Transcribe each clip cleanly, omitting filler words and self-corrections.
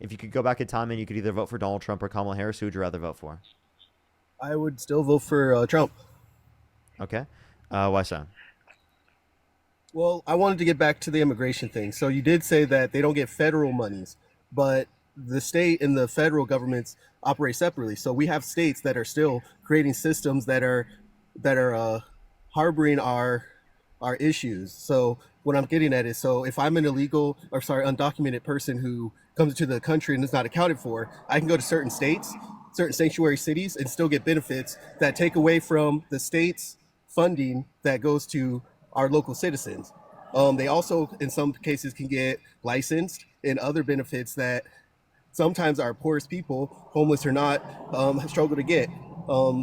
If you could go back in time and you could either vote for Donald Trump or Kamala Harris, who would you rather vote for? I would still vote for Trump. Okay. Why so? Well, I wanted to get back to the immigration thing. So you did say that they don't get federal monies, but the state and the federal governments operate separately. So we have states that are still creating systems that are harboring our issues. So what I'm getting at is, so if I'm an illegal or sorry undocumented person who comes to the country and is not accounted for, I can go to certain states, certain sanctuary cities, and still get benefits that take away from the state's funding that goes to our local citizens. They also, in some cases, can get licensed and other benefits that sometimes our poorest people, homeless or not, struggle to get.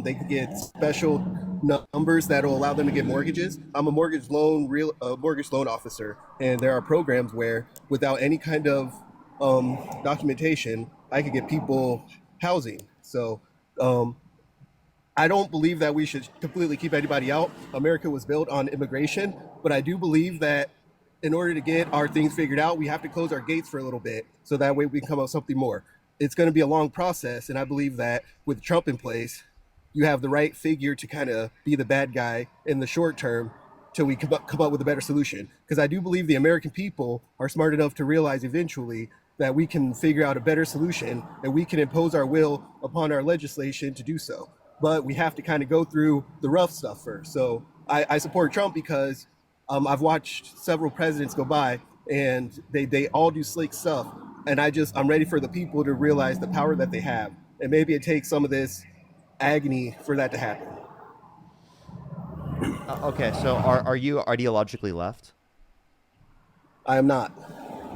They can get special numbers that will allow them to get mortgages. I'm a mortgage loan officer, and there are programs where, without any kind of documentation, I could get people housing. So I don't believe that we should completely keep anybody out. America was built on immigration, but I do believe that in order to get our things figured out, we have to close our gates for a little bit so that way we can come up with something more. It's going to be a long process, and I believe that with Trump in place, you have the right figure to kind of be the bad guy in the short term till we come up with a better solution. Because I do believe the American people are smart enough to realize eventually that we can figure out a better solution and we can impose our will upon our legislation to do so. But we have to kind of go through the rough stuff first. So I support Trump because I've watched several presidents go by and they all do slick stuff. And I'm ready for the people to realize the power that they have. And maybe it takes some of this agony for that to happen. Okay, so are you ideologically left? I am not.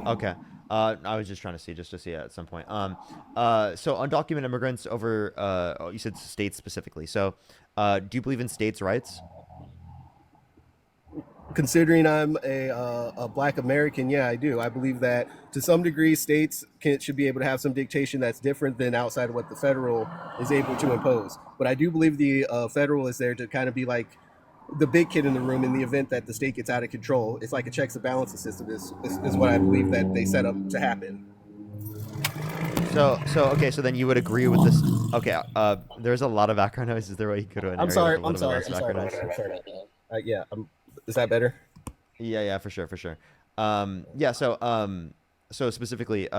Okay. I was just trying to see, just to see at some point. So undocumented immigrants over, oh, you said states specifically. So, do you believe in states' rights? Considering I'm a Black American, yeah, I do. I believe that to some degree, should be able to have some dictation that's different than outside of what the federal is able to impose. But I do believe the federal is there to kind of be like the big kid in the room in the event that the state gets out of control. It's like a checks and balances system. Is what I believe that they set up to happen. So okay, so then you would agree with this. Okay, there's a lot of background noise. Is there a way you could go to an I'm area with sorry. a I'm little bit sorry. less I'm sorry background about noise? that. I'm sorry about that. Yeah. Is that better? Yeah, yeah, for sure, for sure. Yeah, so specifically,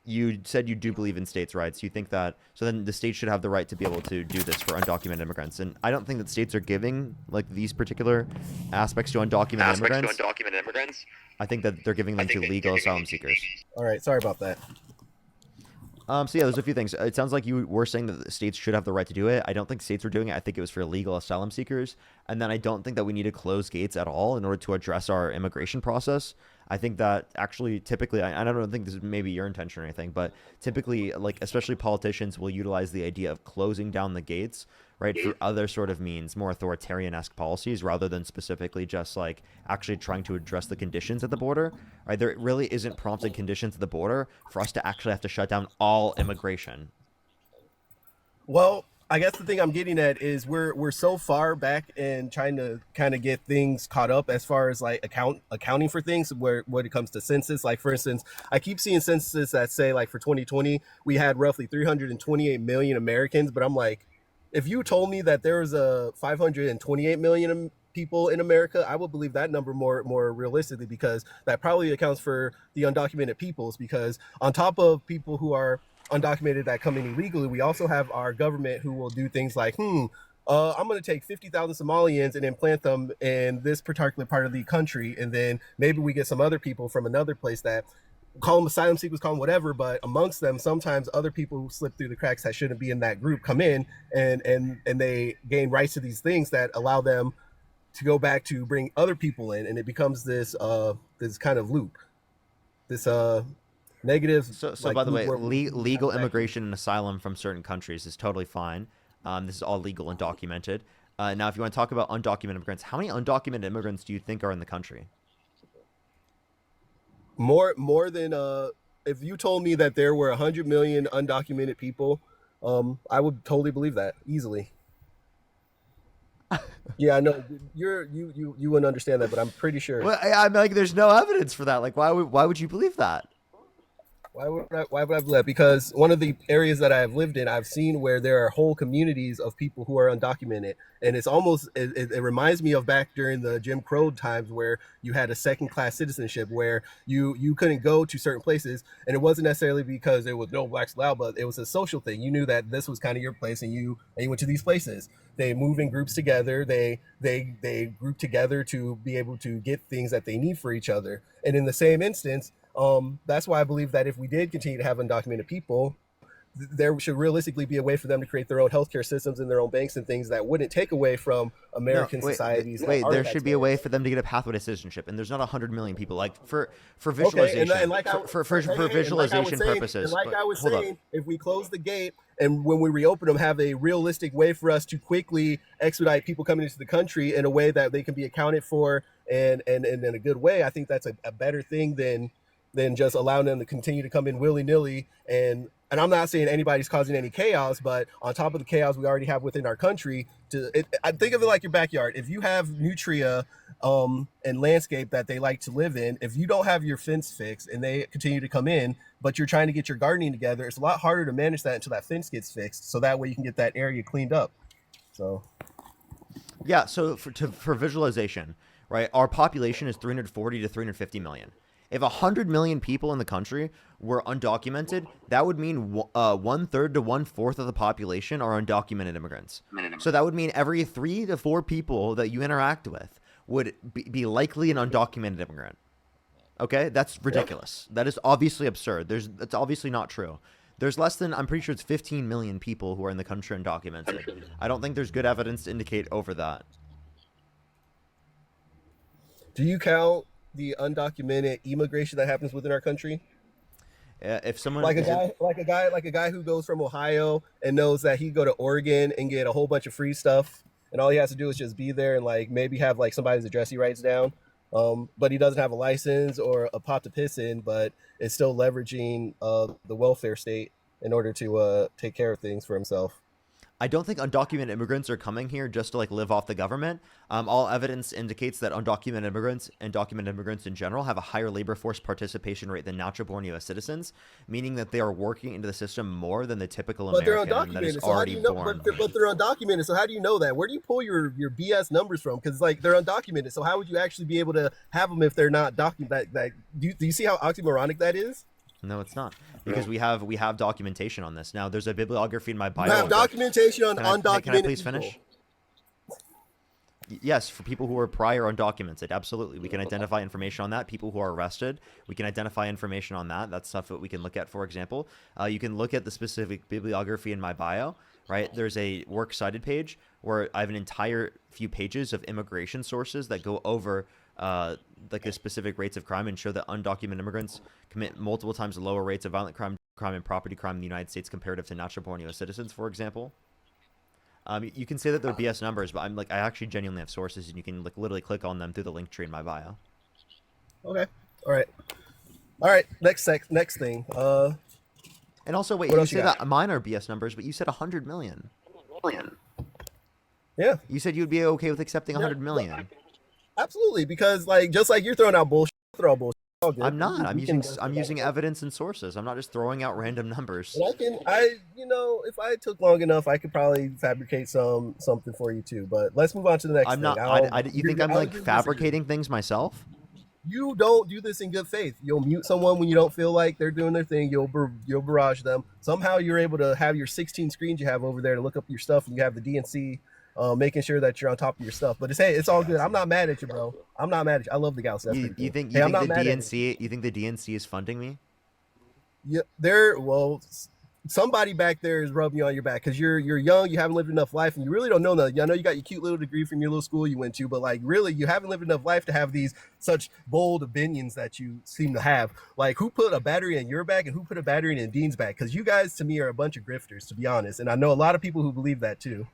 you said you do believe in states' rights. You think that so then the state should have the right to be able to do this for undocumented immigrants. And I don't think that states are giving like these particular aspects to undocumented immigrants. I think that they're giving them to legal asylum seekers. All right. Sorry about that. So yeah, there's a few things. It sounds like you were saying that the states should have the right to do it. I don't think states were doing it. I think it was for illegal asylum seekers. And then I don't think that we need to close gates at all in order to address our immigration process. I think that actually typically, I don't think this is maybe your intention or anything, but typically, like especially politicians will utilize the idea of closing down the gates, right, through other sort of means, more authoritarian-esque policies, rather than specifically just like actually trying to address the conditions at the border, right? There really isn't prompted conditions at the border for us to actually have to shut down all immigration. Well, I guess the thing I'm getting at is we're so far back in trying to kind of get things caught up as far as like accounting for things where when it comes to census. Like for instance, I keep seeing censuses that say like for 2020 we had roughly 328 million Americans, but I'm like, if you told me that there was a 528 million people in America, I would believe that number more realistically because that probably accounts for the undocumented peoples. Because on top of people who are undocumented that come in illegally, we also have our government who will do things like, I'm going to take 50,000 Somalians and implant them in this particular part of the country, and then maybe we get some other people from another place that call them asylum seekers, call them whatever, but amongst them, sometimes other people who slip through the cracks that shouldn't be in that group come in and they gain rights to these things that allow them to go back to bring other people in, and it becomes this kind of loop, this negative So like by the loop way, where we kind legal of back. immigration and asylum from certain countries is totally fine. This is all legal and documented. Now, if you want to talk about undocumented immigrants, how many undocumented immigrants do you think are in the country? More than if you told me that there were 100 million undocumented people, I would totally believe that easily. Yeah, I know you wouldn't understand that, but I'm pretty sure. Well, I'm like, there's no evidence for that. Like, why would you believe that? Why would I have left? Because one of the areas that I've lived in, I've seen where there are whole communities of people who are undocumented, and it's almost it reminds me of back during the Jim Crow times where you had a second class citizenship where you couldn't go to certain places, and it wasn't necessarily because it was no blacks allowed, but it was a social thing. You knew that this was kind of your place, and you went to these places. They move in groups together. They group together to be able to get things that they need for each other. And in the same instance, that's why I believe that if we did continue to have undocumented people, there should realistically be a way for them to create their own healthcare systems and their own banks and things that wouldn't take away from No, American wait, societies. wait. There should be a way Taxpayers. for them to get a pathway to citizenship, and there's not 100 million people. Like for Okay, and visualization, like I for and like I was visualization saying, purposes. Hold up. if we close the gate and when we reopen them, have a realistic way for us to quickly expedite people coming into the country in a way that they can be accounted for and in a good way, I think that's a better thing than just allowing them to continue to come in willy nilly and I'm not saying anybody's causing any chaos, but on top of the chaos we already have within our country, I think of it like your backyard. If you have nutria and landscape that they like to live in, if you don't have your fence fixed and they continue to come in, but you're trying to get your gardening together, it's a lot harder to manage that until that fence gets fixed. So that way you can get that area cleaned up. So Yeah. So for visualization, right? Our population is 340 to 350 million. If 100 million people in the country were undocumented, that would mean one third to one fourth of the population are undocumented immigrants. So that would mean every 3 to 4 people that you interact with would be likely an undocumented immigrant. Okay, that's ridiculous. That is obviously absurd. That's obviously not true. There's less than, I'm pretty sure it's 15 million people who are in the country undocumented. I don't think there's good evidence to indicate over that. do you count the undocumented immigration that happens within our country? If someone Like a is it, guy, like a guy who goes from Ohio and knows that he go to Oregon and get a whole bunch of free stuff, and all he has to do is just be there and like maybe have like somebody's address he writes down. But he doesn't have a license or a pot to piss in, but is still leveraging the welfare state in order to take care of things for himself. I don't think undocumented immigrants are coming here just to like live off the government. All evidence indicates that undocumented immigrants and documented immigrants in general have a higher labor force participation rate than natural-born U.S. citizens, meaning that they are working into the system more than the typical But they're American that is undocumented. So how do already you know? born. But they're undocumented. So how do you know that? Where do you pull your BS numbers from? Because like they're undocumented. So how would you actually be able to have them if they're not documented? Do you see how oxymoronic that is? No, it's not because we have documentation on this. Now, there's a bibliography in my You have bio. documentation on Can I undocumented please people. finish? Yes, for people who are prior undocumented, absolutely. We can identify information on that. People who are arrested, we can identify information on that. That's stuff that we can look at, for example. You can look at the specific bibliography in my bio, right? There's a works cited page where I have an entire few pages of immigration sources that go over like the specific rates of crime and show that undocumented immigrants commit multiple times lower rates of violent crime and property crime in the United States comparative to natural-born U.S. citizens, for example. You can say that they're BS numbers, but I actually genuinely have sources, and you can like literally click on them through the link tree in my bio. Okay. All right. All right. Next thing. And also, wait, What you else you say got? that mine are BS numbers, but you said 100 million. Yeah. You said you'd be okay with accepting Yeah. 100 million. Absolutely. Because like just like you're throwing out bullshit, I throw out bullshit. All good. I'm not. I'm We can- using evidence and sources. I'm not just throwing out random numbers. And if I took long enough, I could probably fabricate something for you too. But let's move on to the next I'm thing. not. You think I'm like fabricating things myself? You don't do this in good faith. You'll mute someone when you don't feel like they're doing their thing. You'll barrage them. Somehow you're able to have your 16 screens you have over there to look up your stuff, and you have the DNC making sure that you're on top of your stuff. But it's all good. I'm not mad at you, bro. I'm not mad at you. I love the Gauss. That's You, pretty you cool. think Hey, you I'm think not the mad at DNC? You think the DNC is funding me? Yeah, somebody back there is rubbing you on your back because you're young, you haven't lived enough life, and you really don't know nothing. I know you got your cute little degree from your little school you went to, but like really, you haven't lived enough life to have these such bold opinions that you seem to have. Like, who put a battery in your back and who put a battery in Dean's back? Because you guys, to me, are a bunch of grifters, to be honest, and I know a lot of people who believe that too.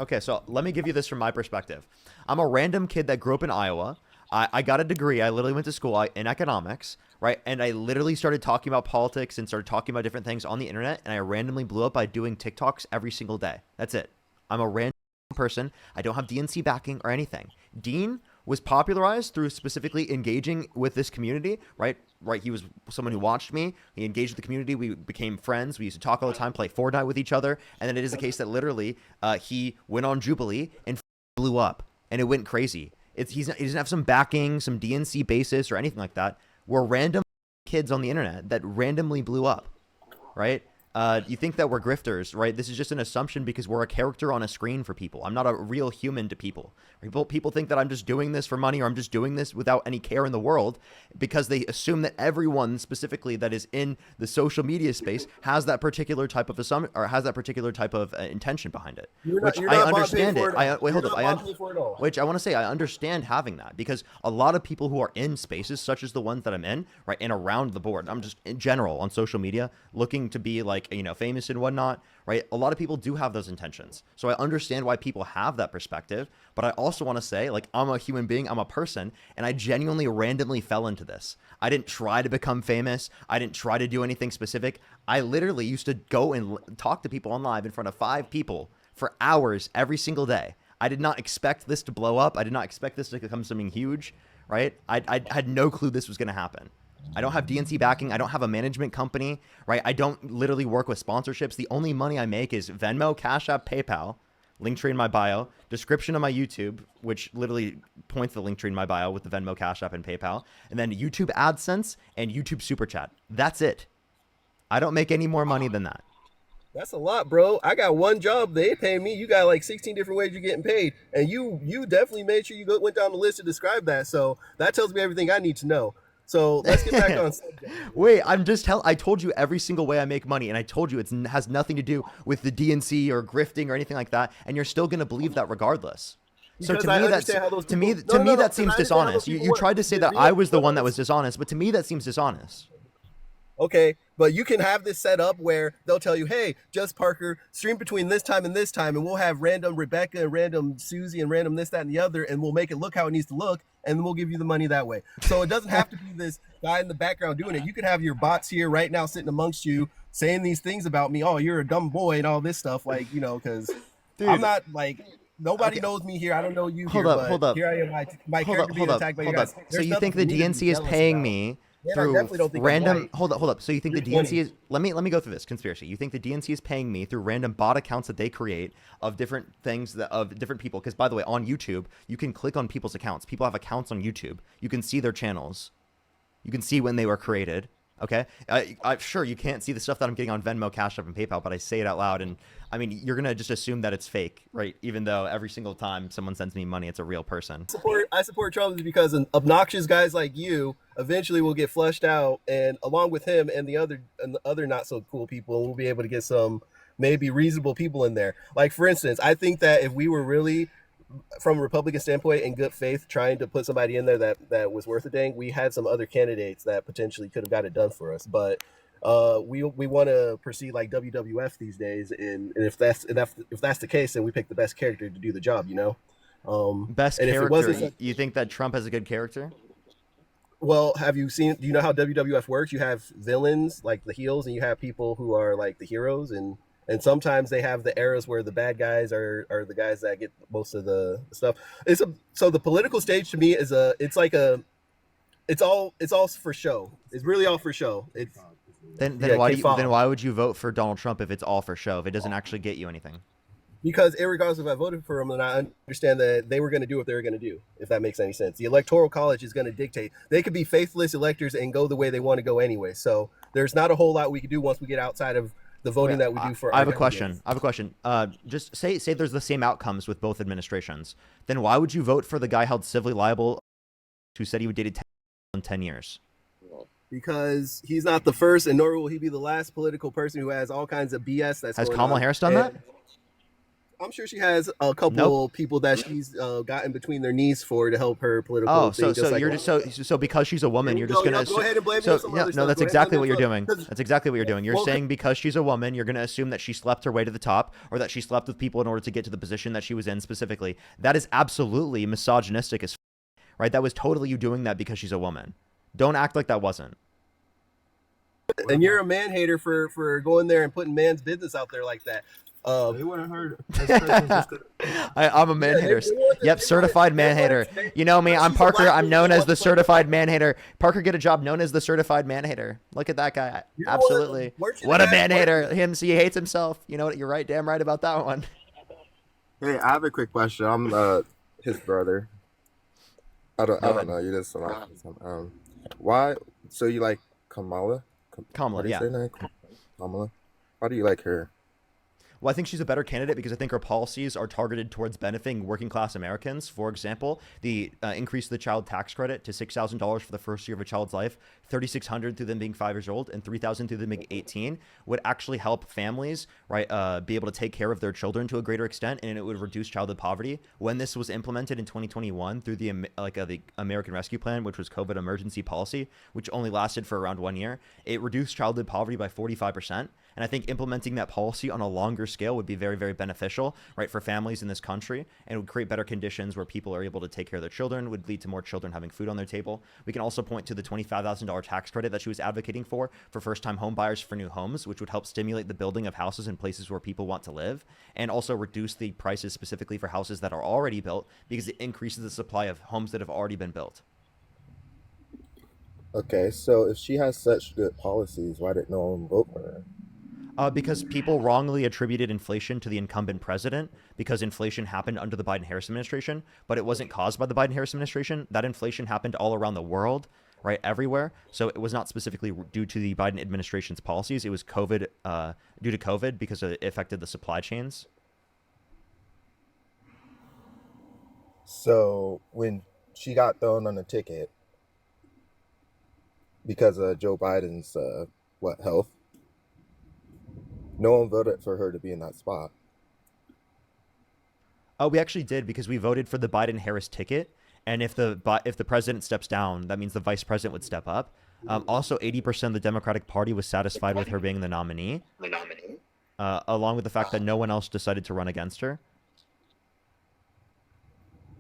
Okay, so let me give you this from my perspective. I'm a random kid that grew up in Iowa. I got a degree. I literally went to school in economics, right? And I literally started talking about politics and started talking about different things on the internet. And I randomly blew up by doing TikToks every single day. That's it. I'm a random person. I don't have DNC backing or anything. Dean was popularized through specifically engaging with this community, right? Right. He was someone who watched me. He engaged with the community. We became friends. We used to talk all the time, play Fortnite with each other. And then it is the case that literally he went on Jubilee and blew up, and it went crazy. He doesn't have some backing, some DNC basis or anything like that. We're random kids on the internet that randomly blew up, right? You think that we're grifters, right? This is just an assumption because we're a character on a screen for people. I'm not a real human to people. People think that I'm just doing this for money, or I'm just doing this without any care in the world, because they assume that everyone specifically that is in the social media space has that particular type of assumption, or has that particular type of intention behind it. Which I understand it. Wait, hold up. Which I want to say, I understand having that, because a lot of people who are in spaces such as the ones that I'm in, right, and around the board, I'm just in general on social media looking to be like, you know, famous and whatnot, right? A lot of people do have those intentions. So I understand why people have that perspective, but I also want to say, like, I'm a human being, I'm a person, and I genuinely randomly fell into this. I didn't try to become famous. I didn't try to do anything specific. I literally used to go and talk to people on live in front of 5 people for hours every single day. I did not expect this to blow up. I did not expect this to become something huge, right? I had no clue this was going to happen. I don't have DNC backing. I don't have a management company, right? I don't literally work with sponsorships. The only money I make is Venmo, Cash App, PayPal, Linktree in my bio, description of my YouTube, which literally points the Linktree in my bio with the Venmo, Cash App, and PayPal, and then YouTube AdSense and YouTube Super Chat. That's it. I don't make any more money than that. That's a lot, bro. I got one job. They pay me. You got like 16 different ways you're getting paid, and you definitely made sure you went down the list to describe that. So that tells me everything I need to know. So let's get back on subject. Wait, I told you every single way I make money, and I told you it has nothing to do with the DNC or grifting or anything like that, and you're still going to believe that regardless. So to me, that seems dishonest. You tried to say that I was the one that was dishonest, but to me that seems dishonest. Okay, but you can have this set up where they'll tell you, hey, just Parker, stream between this time and this time, and we'll have random Rebecca and random Susie and random this, that, and the other, and we'll make it look how it needs to look, and then we'll give you the money that way. So it doesn't have to be this guy in the background doing it. You could have your bots here right now sitting amongst you saying these things about me. Oh, you're a dumb boy and all this stuff, like, you know, because I'm not like... Nobody knows me here. I don't know you. Hold up. Here I am. My character being attacked by you guys. So you think the DNC is paying me through random? Hold up. So you think the DNC is? Let me go through this conspiracy. You think the DNC is paying me through random bot accounts that they create of different things of different people? Because by the way, on YouTube, you can click on people's accounts. People have accounts on YouTube. You can see their channels. You can see when they were created. Okay, I'm sure you can't see the stuff that I'm getting on Venmo, Cash App, and PayPal, but I say it out loud, and I mean, you're gonna just assume that it's fake, right? Even though every single time someone sends me money, it's a real person. I support Trump because obnoxious guys like you eventually will get flushed out, and along with him and the other not so cool people, we'll be able to get some maybe reasonable people in there. Like, for instance, I think that if we were really, from a Republican standpoint, in good faith, trying to put somebody in there that was worth a dang, we had some other candidates that potentially could have got it done for us. But we want to proceed like WWF these days, and if that's the case, then we pick the best character to do the job. You know, best character. You think that Trump has a good character? Well, do you know how WWF works? You have villains like the heels, and you have people who are like the heroes, and sometimes they have the eras where the bad guys are the guys that get most of the stuff. So the political stage to me is it's all for show. It's really all for show. Then why would you vote for Donald Trump if it's all for show, if it doesn't actually get you anything? Because regardless if I voted for him, then I understand that they were going to do what they were going to do, if that makes any sense. The Electoral College is going to dictate. They could be faithless electors and go the way they want to go anyway. So there's not a whole lot we can do once we get outside of the voting that we do for. I have a question. Just say there's the same outcomes with both administrations. Then why would you vote for the guy held civilly liable who said he would date 10 years? Because he's not the first, and nor will he be the last political person who has all kinds of BS. Has Kamala Harris done that? I'm sure she has a couple people that she's gotten between their knees for to help her political. Oh, so because she's a woman, you're just gonna go ahead and blame me on some other stuff. That's exactly what you're doing. That's exactly what you're doing. You're saying because she's a woman, you're gonna assume that she slept her way to the top, or that she slept with people in order to get to the position that she was in specifically. That is absolutely misogynistic as right. That was totally you doing that because she's a woman. Don't act like that wasn't. And you're a man hater for going there and putting man's business out there like that. Uh, They wouldn't hurt this person just 'cause- I'm a man yeah, hater. they wanted, Yep, certified man hater. You know me, I'm she's a Parker. black I'm woman. known They as want the to play certified that. man hater. Parker get a job known as the certified man hater. Look at that guy. You know what? Absolutely. Weren't you the What a guy? man hater. He hates himself. You know what? You're right. Damn right about that one. Hey, I have a quick question. I'm his brother. Go I don't ahead. know. You just why? So you like Kamala? How Kamala, do you yeah. say that? Kamala. Why do you like her? Well, I think she's a better candidate because I think her policies are targeted towards benefiting working class Americans. For example, the increase of the child tax credit to $6,000 for the first year of a child's life, $3,600 through them being 5 years old, and $3,000 through them being 18 would actually help families, right, be able to take care of their children to a greater extent, and it would reduce childhood poverty. When this was implemented in 2021 through the American Rescue Plan, which was COVID emergency policy, which only lasted for around 1 year, it reduced childhood poverty by 45%. And I think implementing that policy on a longer scale would be very, very beneficial, right, for families in this country, and it would create better conditions where people are able to take care of their children, would lead to more children having food on their table. We can also point to the $25,000 tax credit that she was advocating for first-time home buyers for new homes, which would help stimulate the building of houses in places where people want to live, and also reduce the prices specifically for houses that are already built because it increases the supply of homes that have already been built. Okay, so if she has such good policies, why did no one vote for her? Because people wrongly attributed inflation to the incumbent president because inflation happened under the Biden-Harris administration, but it wasn't caused by the Biden-Harris administration. That inflation happened all around the world, right, everywhere. So it was not specifically due to the Biden administration's policies. It was COVID, due to COVID because it affected the supply chains. So when she got thrown on the ticket because of Joe Biden's what health, no one voted for her to be in that spot. We actually did because we voted for the Biden-Harris ticket, and if the president steps down, that means the vice president would step up. Also, 80% of the Democratic Party was satisfied with her being the nominee, along with the fact that no one else decided to run against her.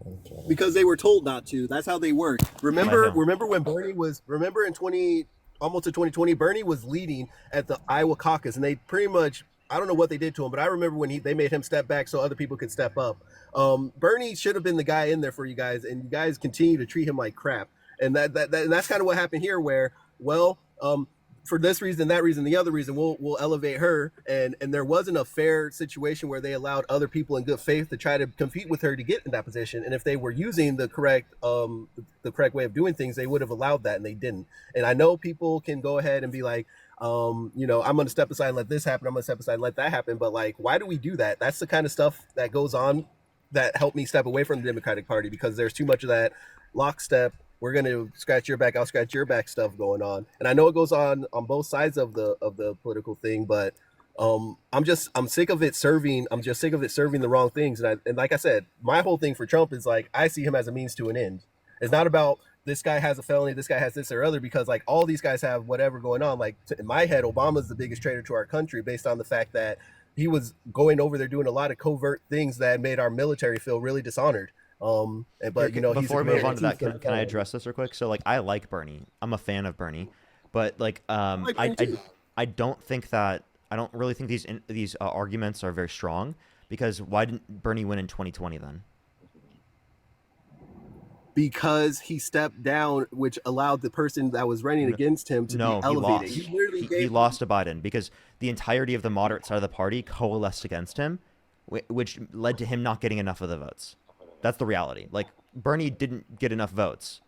Okay. Because they were told not to. That's how they work. I Remember, know. remember when Bernie was. Remember in 20, almost in 2020, Bernie was leading at the Iowa caucus, and they pretty much. I don't know what they did to him, but I remember when they made him step back so other people could step up. Bernie should have been the guy in there for you guys, and you guys continue to treat him like crap. And and that's kind of what happened here, where well, for this reason, that reason, the other reason, we'll elevate her. And there wasn't a fair situation where they allowed other people in good faith to try to compete with her to get in that position. And if they were using the correct way of doing things, they would have allowed that, and they didn't. And I know people can go ahead and be like, I'm going to step aside and let this happen. I'm going to step aside and let that happen. But like, why do we do that? That's the kind of stuff that goes on that helped me step away from the Democratic Party, because there's too much of that lockstep. We're going to scratch your back, I'll scratch your back stuff going on. And I know it goes on both sides of the political thing, but I'm sick of it serving. I'm just sick of it serving the wrong things. And like I said, my whole thing for Trump is like, I see him as a means to an end. It's not about this guy has a felony, this guy has this or other, because like all these guys have whatever going on. Like in my head, Obama's the biggest traitor to our country based on the fact that he was going over there doing a lot of covert things that made our military feel really dishonored. But you know, he's Before we move on to that, commander-in-chief can I address this real quick? So, like, I like Bernie. I'm a fan of Bernie, but like, I don't think that I don't really think these arguments are very strong, because why didn't Bernie win in 2020 then? because he stepped down, which allowed the person that was running against him to be No, he elevated. lost. Literally He lost to Biden because the entirety of the moderate side of the party coalesced against him, which led to him not getting enough of the votes. That's the reality. Like, Bernie didn't get enough votes.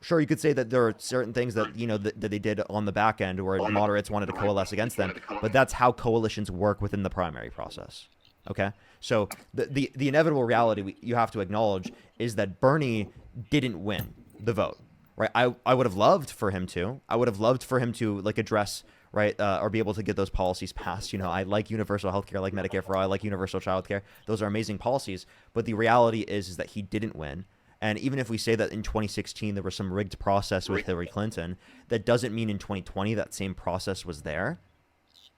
Sure, you could say that there are certain things that that they did on the back end where moderates wanted to coalesce against them, but that's how coalitions work within the primary process. Okay, so the inevitable reality you have to acknowledge is that Bernie didn't win the vote, right? I would have loved for him to. I would have loved for him to like address, right, or be able to get those policies passed. You know, I like universal health care, I like Medicare for all, I like universal child care. Those are amazing policies, but the reality is that he didn't win. And even if we say that in 2016 there was some rigged process with Hillary Clinton, that doesn't mean in 2020 that same process was there.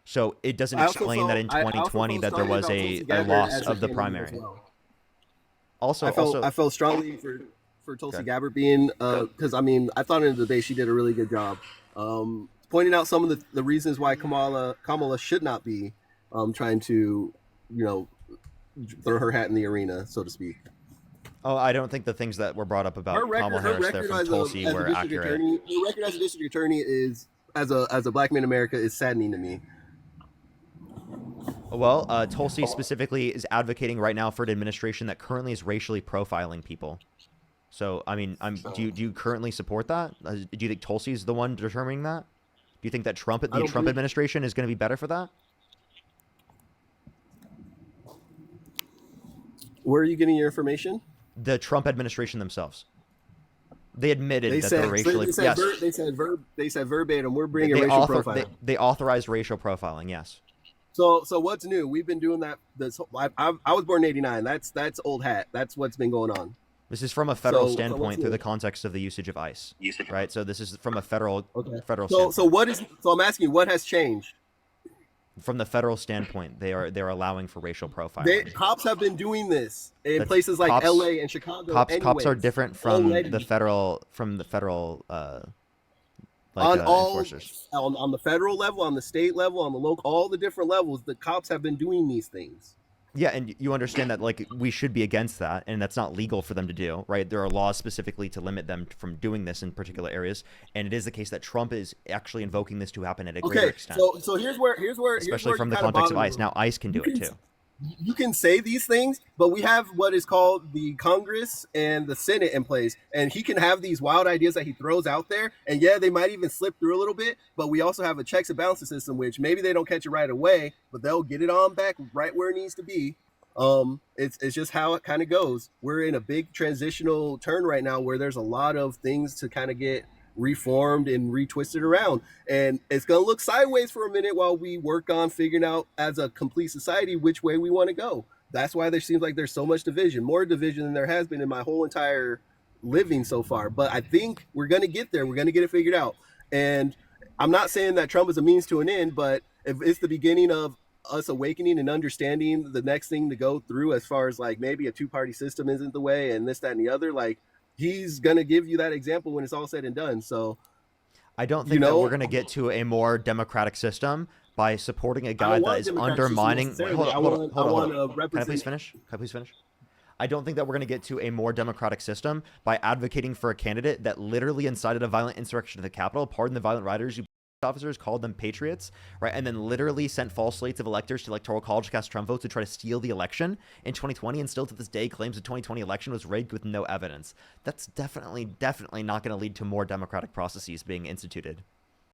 So it doesn't explain that in 2020 that there was a loss of the primary. Also, I felt strongly for Tulsi Gabbard being, because I mean, I thought in the debate she did a really good job, pointing out some of the reasons why Kamala should not be trying to you know, throw her hat in the arena, so to speak. Oh, I don't think the things that were brought up about Kamala Harris there from Tulsi as a were district accurate. attorney, her record as a district attorney is as a black man in America is saddening to me. Well, Tulsi specifically is advocating right now for an administration that currently is racially profiling people. So, I mean, do you currently support that? Do you think Tulsi is the one determining that? Do you think that the Trump administration is going to be better for that? Where are you getting your information? The Trump administration themselves. They admitted that said, they're racially. They said verbatim. We're bringing racial profiling. They authorized racial profiling. Yes. So what's new? We've been doing that. I was born in '89. That's old hat. That's what's been going on. This is from a federal standpoint through the context of the usage of ICE, right? So this is from a federal standpoint. So I'm asking you, what has changed? From the federal standpoint, they're allowing for racial profiling. Cops have been doing this in places like LA and Chicago. Cops are different from the federal enforcers. On the federal level, on the state level, on the local, all the different levels, the cops have been doing these things. Yeah, and you understand that like we should be against that, and that's not legal for them to do, right? There are laws specifically to limit them from doing this in particular areas, and it is the case that Trump is actually invoking this to happen at a greater extent. So here's where especially from the context of ICE. Now ICE can do it too. You can say these things, but we have what is called the Congress and the Senate in place, and he can have these wild ideas that he throws out there, and yeah, they might even slip through a little bit, but we also have a checks and balances system, which maybe they don't catch it right away, but they'll get it on back right where it needs to be. It's just how it kind of goes. We're in a big transitional turn right now where there's a lot of things to kind of get reformed and retwisted around, and it's going to look sideways for a minute while we work on figuring out as a complete society which way we want to go. That's why there seems like there's so much division, more division than there has been in my whole entire living so far. But I think we're going to get there. We're going to get it figured out. And I'm not saying that Trump is a means to an end, but if it's the beginning of us awakening and understanding the next thing to go through, as far as like maybe a two-party system isn't the way and this, that, and the other, like he's going to give you that example when it's all said and done. So I don't think that we're going to get to a more democratic system by supporting a guy that is undermining. Hold on. Can I please finish? I don't think that we're going to get to a more democratic system by advocating for a candidate that literally incited a violent insurrection at the Capitol, pardon the violent rioters, you officers called them patriots, right? And then literally sent false slates of electors to electoral college to cast Trump votes to try to steal the election in 2020, and still to this day claims the 2020 election was rigged with no evidence. That's definitely not going to lead to more democratic processes being instituted.